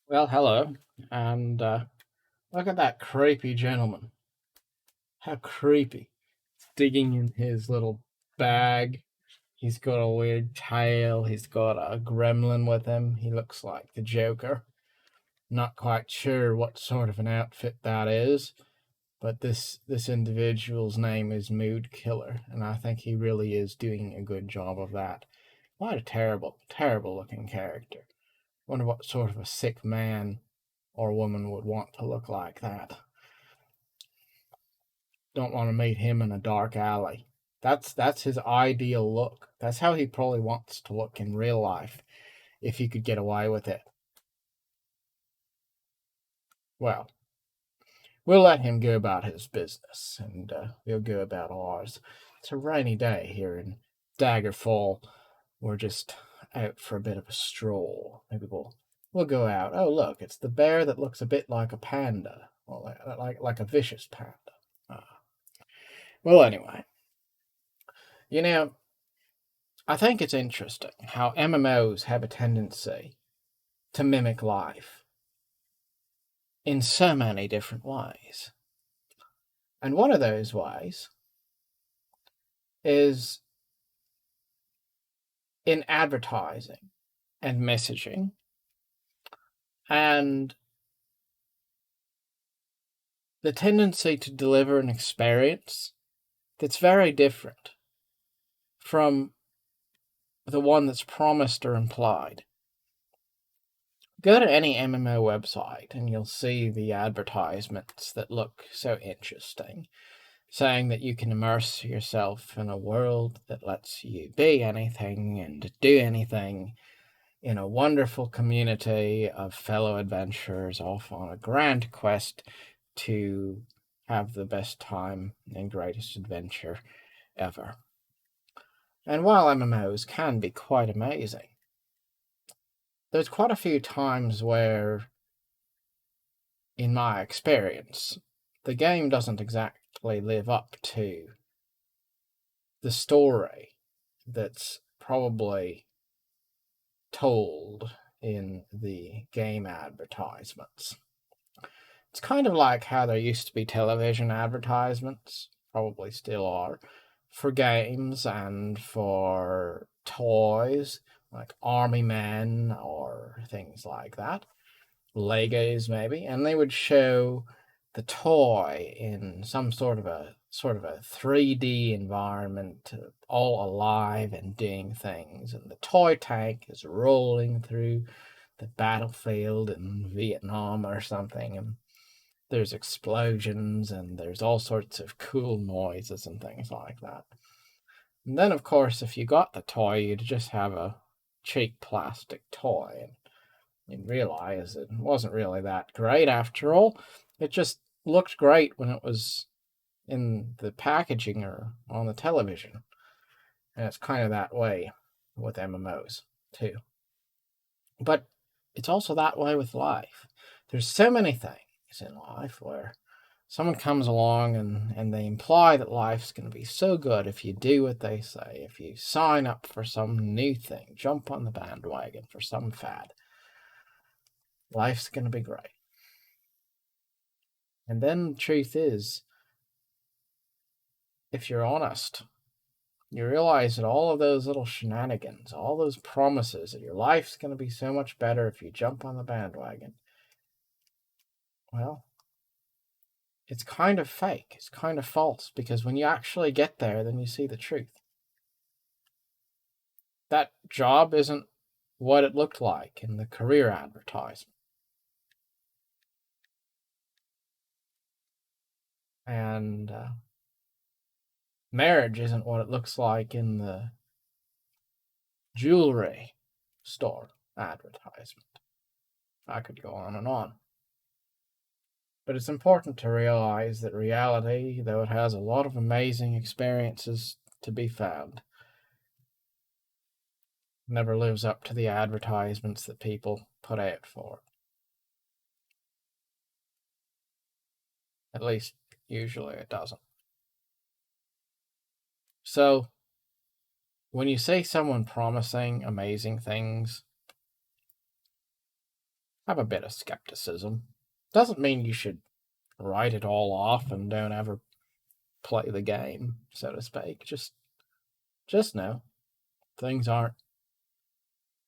Well, hello, and look at that creepy gentleman. How creepy. He's digging in his little bag. He's got a weird tail. He's got a gremlin with him. He looks like the Joker. Not quite sure what sort of an outfit that is, but this individual's name is Mood Killer, and I think he really is doing a good job of that. What a terrible, terrible looking character. Wonder what sort of a sick man or woman would want to look like that. Don't want to meet him in a dark alley. That's his ideal look. That's how he probably wants to look in real life if he could get away with it. Well, we'll let him go about his business, and we'll go about ours. It's a rainy day here in Daggerfall. We're just out for a bit of a stroll. Maybe we'll go out. Oh, look, it's the bear that looks a bit like a panda, well, like a vicious panda. Ah. Well, anyway, you know, I think it's interesting how MMOs have a tendency to mimic life in so many different ways. And one of those ways is in advertising and messaging and the tendency to deliver an experience that's very different from the one that's promised or implied. Go to any MMO website and you'll see the advertisements that look so interesting, saying that you can immerse yourself in a world that lets you be anything and do anything in a wonderful community of fellow adventurers off on a grand quest to have the best time and greatest adventure ever. And while MMOs can be quite amazing, there's quite a few times where, in my experience, the game doesn't exactly live up to the story that's probably told in the game advertisements. It's kind of like how there used to be television advertisements, probably still are, for games and for toys like Army Men or things like that. Legos maybe, and they would show the toy in some sort of a 3D environment, all alive and doing things, and the toy tank is rolling through the battlefield in Vietnam or something, and there's explosions and there's all sorts of cool noises and things like that. And then, of course, if you got the toy, you'd just have a cheap plastic toy, and you'd realize it wasn't really that great after all. It just looked great when it was in the packaging or on the television. And it's kind of that way with MMOs, too. But it's also that way with life. There's so many things in life where someone comes along and they imply that life's going to be so good if you do what they say, if you sign up for some new thing, jump on the bandwagon for some fad, life's going to be great. And then the truth is, if you're honest, you realize that all of those little shenanigans, all those promises that your life's going to be so much better if you jump on the bandwagon, well, it's kind of fake. It's kind of false because when you actually get there, then you see the truth. That job isn't what it looked like in the career advertisement. And marriage isn't what it looks like in the jewelry store advertisement. I could go on and on. But it's important to realize that reality, though it has a lot of amazing experiences to be found, never lives up to the advertisements that people put out for it. At least, usually it doesn't. So, when you see someone promising amazing things, have a bit of skepticism. Doesn't mean you should write it all off and don't ever play the game, so to speak. Just know things aren't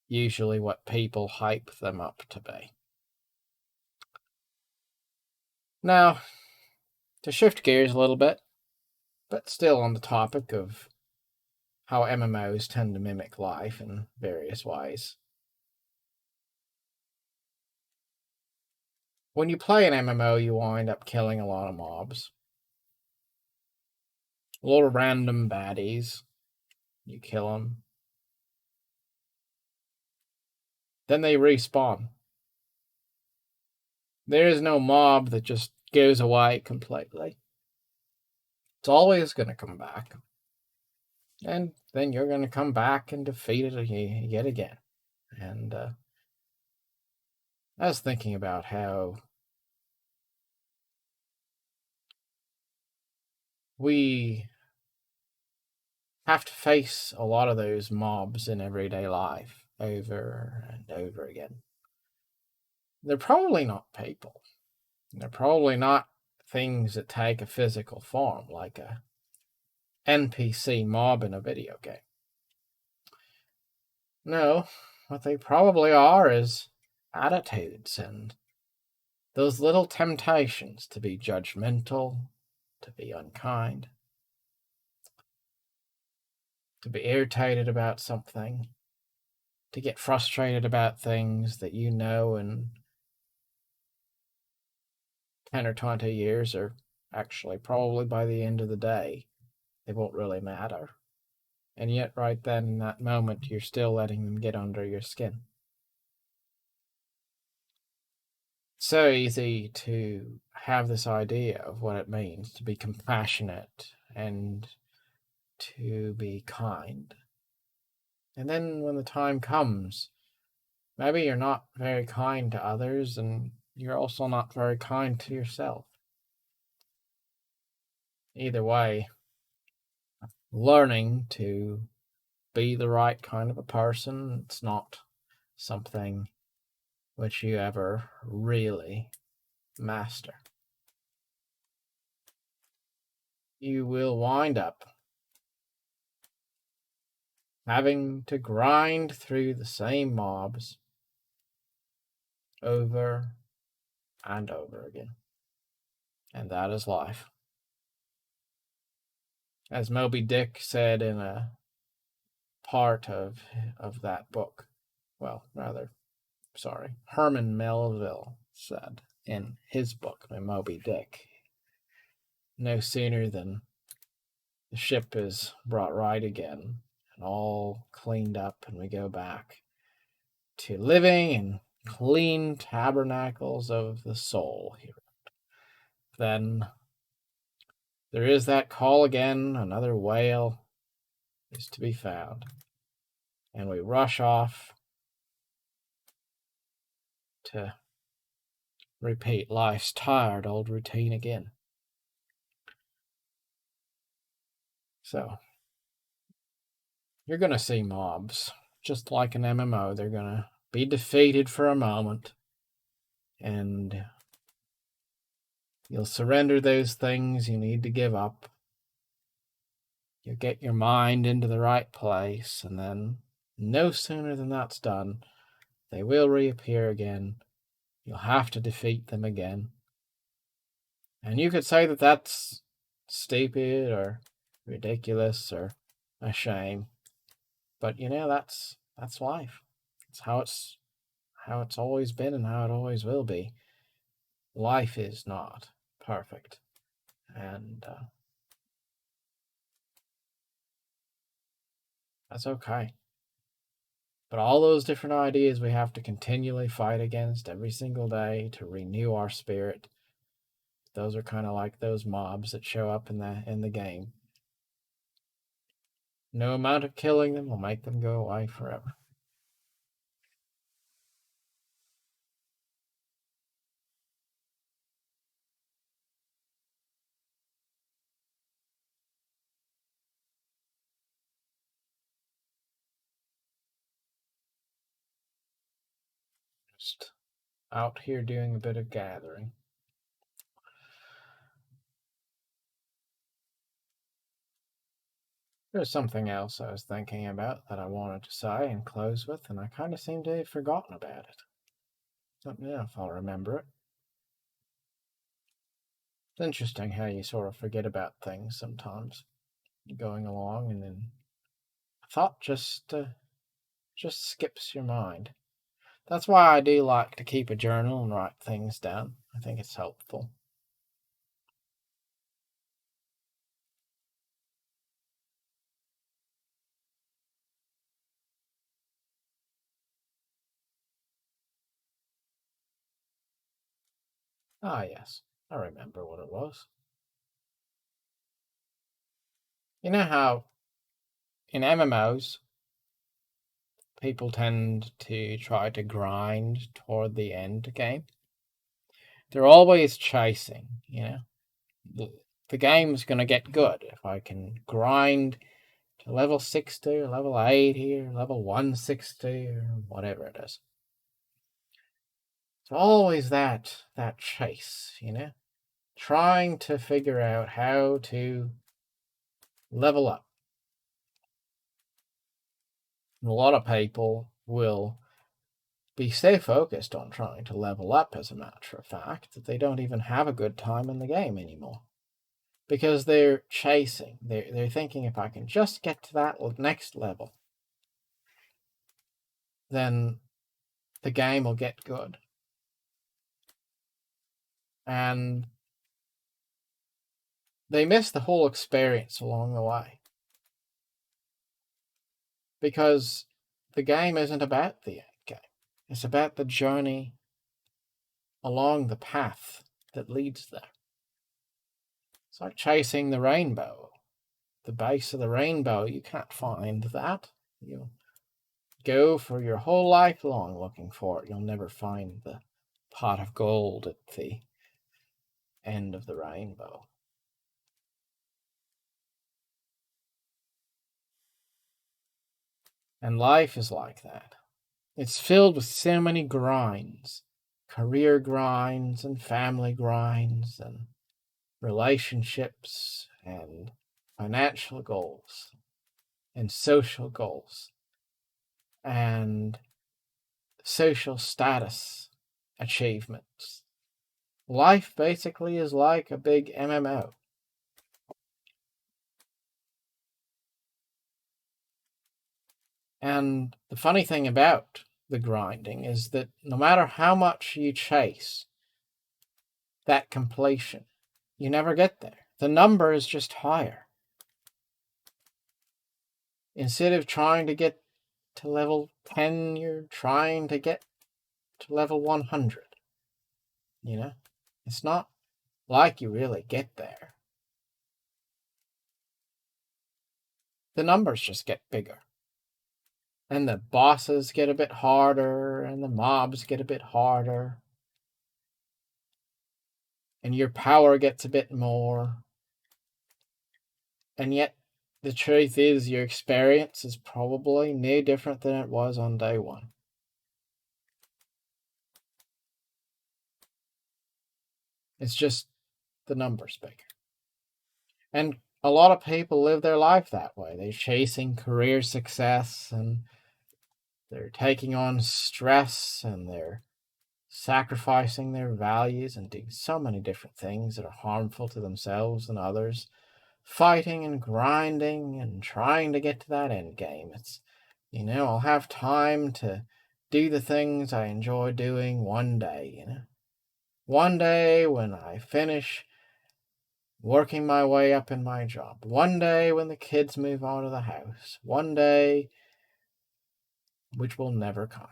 usually what people hype them up to be. Now, to shift gears a little bit, but still on the topic of how MMOs tend to mimic life in various ways. When you play an MMO, you wind up killing a lot of mobs. A lot of random baddies. You kill them. Then they respawn. There is no mob that just goes away completely. It's always going to come back. And then you're going to come back and defeat it yet again. And I was thinking about how we have to face a lot of those mobs in everyday life over and over again. They're probably not people. They're probably not things that take a physical form, like a NPC mob in a video game. No, what they probably are is attitudes and those little temptations to be judgmental, to be unkind, to be irritated about something, to get frustrated about things that you know in 10 or 20 years, or actually probably by the end of the day, they won't really matter. And yet, right then, in that moment, you're still letting them get under your skin. It's so easy to have this idea of what it means to be compassionate and to be kind. And then when the time comes, maybe you're not very kind to others, and you're also not very kind to yourself. Either way, learning to be the right kind of a person, it's not something which you ever really master. You will wind up having to grind through the same mobs over and over again. And that is life. As Moby Dick said in a part of that book, Herman Melville said in his book, Moby Dick, no sooner than the ship is brought right again and all cleaned up, and we go back to living in clean tabernacles of the soul here. Then there is that call again, another whale is to be found. And we rush off to repeat life's tired old routine again. So, you're going to see mobs, just like an MMO. They're going to be defeated for a moment, and you'll surrender those things you need to give up. You'll get your mind into the right place, and then no sooner than that's done, they will reappear again. You'll have to defeat them again. And you could say that that's stupid or ridiculous or a shame. But that's life. It's how it's always been and how it always will be. Life is not perfect. And that's okay. But all those different ideas we have to continually fight against every single day to renew our spirit. Those are kind of like those mobs that show up in the game. No amount of killing them will make them go away forever. Just out here doing a bit of gathering. There's something else I was thinking about that I wanted to say and close with, and I kind of seem to have forgotten about it. Let me know if I'll remember it. It's interesting how you sort of forget about things sometimes, going along, and then a thought just skips your mind. That's why I do like to keep a journal and write things down. I think it's helpful. Ah, yes, I remember what it was. You know how in MMOs, people tend to try to grind toward the end game? They're always chasing, you know? The game's going to get good if I can grind to level 60 or level 80 or level 160 or whatever it is. It's always that chase, you know? Trying to figure out how to level up. And a lot of people will be so focused on trying to level up, as a matter of fact, that they don't even have a good time in the game anymore. Because they're chasing. They're thinking, if I can just get to that next level, then the game will get good. And they miss the whole experience along the way. Because the game isn't about the end game. It's about the journey along the path that leads there. It's like chasing the rainbow. The base of the rainbow, you can't find that. You'll go for your whole life long looking for it. You'll never find the pot of gold at the end of the rainbow. And life is like that. It's filled with so many grinds, career grinds and family grinds and relationships and financial goals and social goals and social status achievements. Life basically is like a big MMO. And the funny thing about the grinding is that no matter how much you chase that completion, you never get there. The number is just higher. Instead of trying to get to level 10, you're trying to get to level 100. You know? It's not like you really get there. The numbers just get bigger. And the bosses get a bit harder, and the mobs get a bit harder. And your power gets a bit more. And yet, the truth is, your experience is probably no different than it was on day one. It's just the numbers bigger. And a lot of people live their life that way. They're chasing career success, and they're taking on stress, and they're sacrificing their values and doing so many different things that are harmful to themselves and others, fighting and grinding and trying to get to that end game. It's, I'll have time to do the things I enjoy doing one day, One day when I finish working my way up in my job. One day when the kids move out of the house. One day which will never come.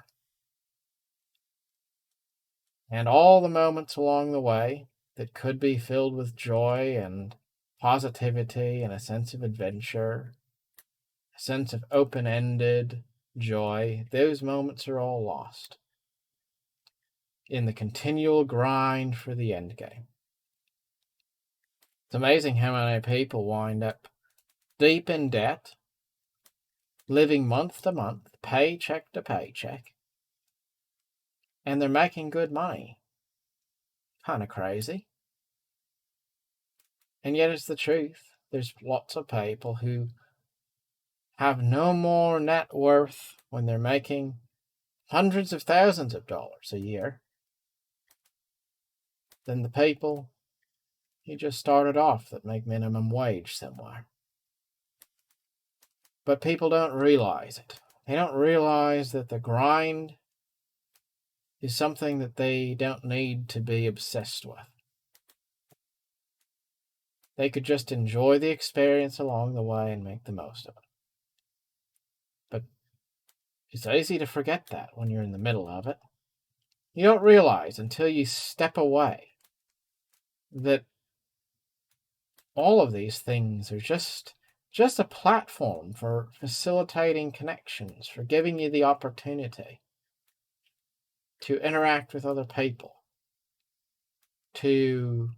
And all the moments along the way that could be filled with joy and positivity and a sense of adventure, a sense of open-ended joy, those moments are all lost in the continual grind for the end game. It's amazing how many people wind up deep in debt, living month to month, paycheck to paycheck, and they're making good money. Kind of crazy. And yet it's the truth. There's lots of people who have no more net worth when they're making hundreds of thousands of dollars a year than the people who just started off that make minimum wage somewhere. But people don't realize it. They don't realize that the grind is something that they don't need to be obsessed with. They could just enjoy the experience along the way and make the most of it. But it's easy to forget that when you're in the middle of it. You don't realize until you step away that all of these things are just a platform for facilitating connections, for giving you the opportunity to interact with other people, to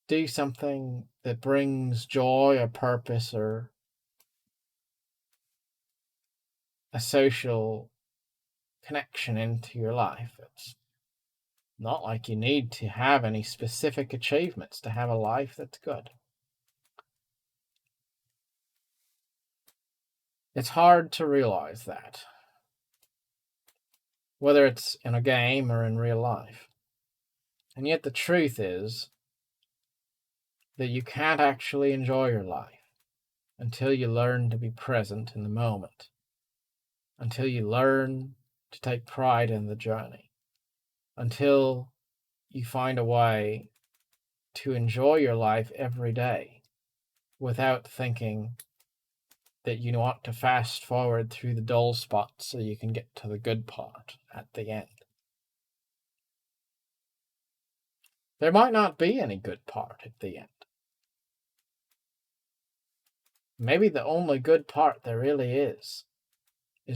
do something that brings joy or purpose or a social connection into your life. It's not like you need to have any specific achievements to have a life that's good. It's hard to realize that, whether it's in a game or in real life. And yet the truth is that you can't actually enjoy your life until you learn to be present in the moment, until you learn to take pride in the journey, until you find a way to enjoy your life every day without thinking that you want to fast forward through the dull spots so you can get to the good part at the end. There might not be any good part at the end. Maybe the only good part there really is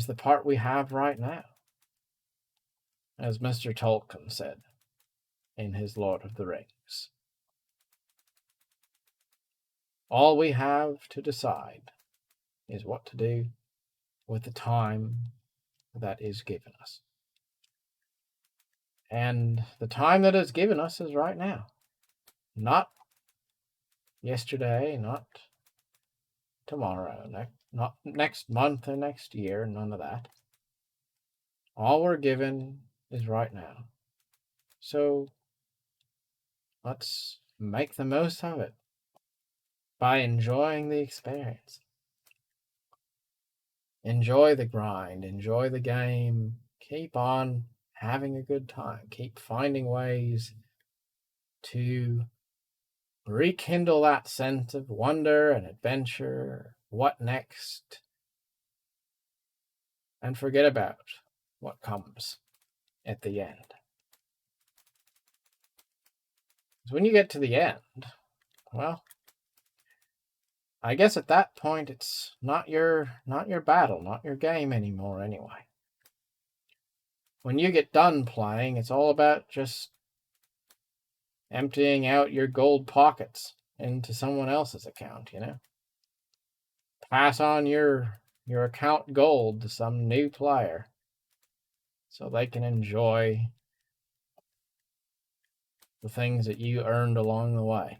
the part we have right now. As Mr. Tolkien said in his Lord of the Rings. All we have to decide is what to do with the time that is given us. And the time that is given us is right now. Not yesterday, not tomorrow, not next month or next year, none of that. All we're given is right now. So let's make the most of it by enjoying the experience. Enjoy the grind, enjoy the game, keep on having a good time, keep finding ways to rekindle that sense of wonder and adventure, what next, and forget about what comes at the end. So when you get to the end, well, I guess at that point it's not your battle, not your game anymore anyway. When you get done playing, it's all about just emptying out your gold pockets into someone else's account, Pass on your account gold to some new player so they can enjoy the things that you earned along the way.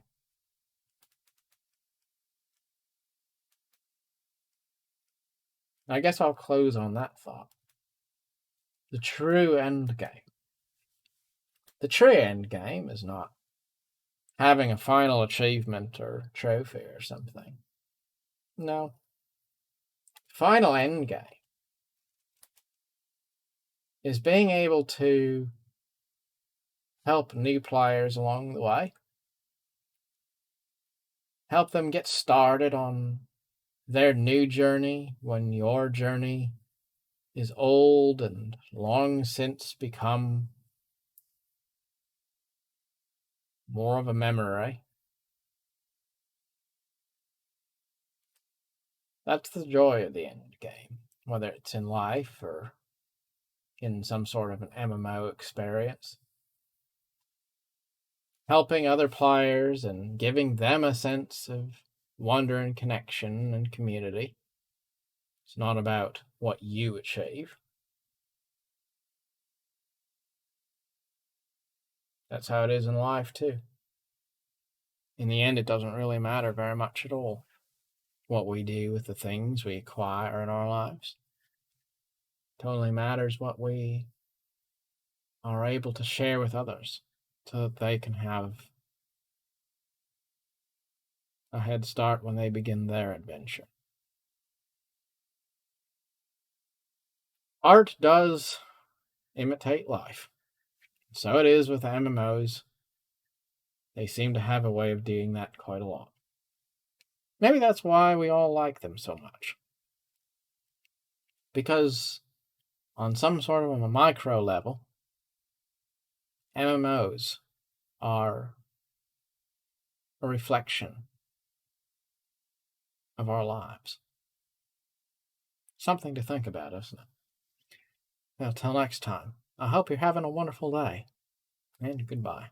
I guess I'll close on that thought. The true end game. The true end game is not having a final achievement or trophy or something. No. Final end game is being able to help new players along the way. Help them get started on their new journey when your journey is old and long since become more of a memory. That's the joy of the end game, whether it's in life or in some sort of an MMO experience. Helping other players and giving them a sense of wonder and connection and community. It's not about what you achieve. That's how it is in life, too. In the end, it doesn't really matter very much at all what we do with the things we acquire in our lives. It only matters what we are able to share with others so that they can have a head start when they begin their adventure. Art does imitate life. So it is with MMOs. They seem to have a way of doing that quite a lot. Maybe that's why we all like them so much. Because on some sort of a micro level, MMOs are a reflection of our lives. Something to think about, isn't it? Well, till next time, I hope you're having a wonderful day, and goodbye.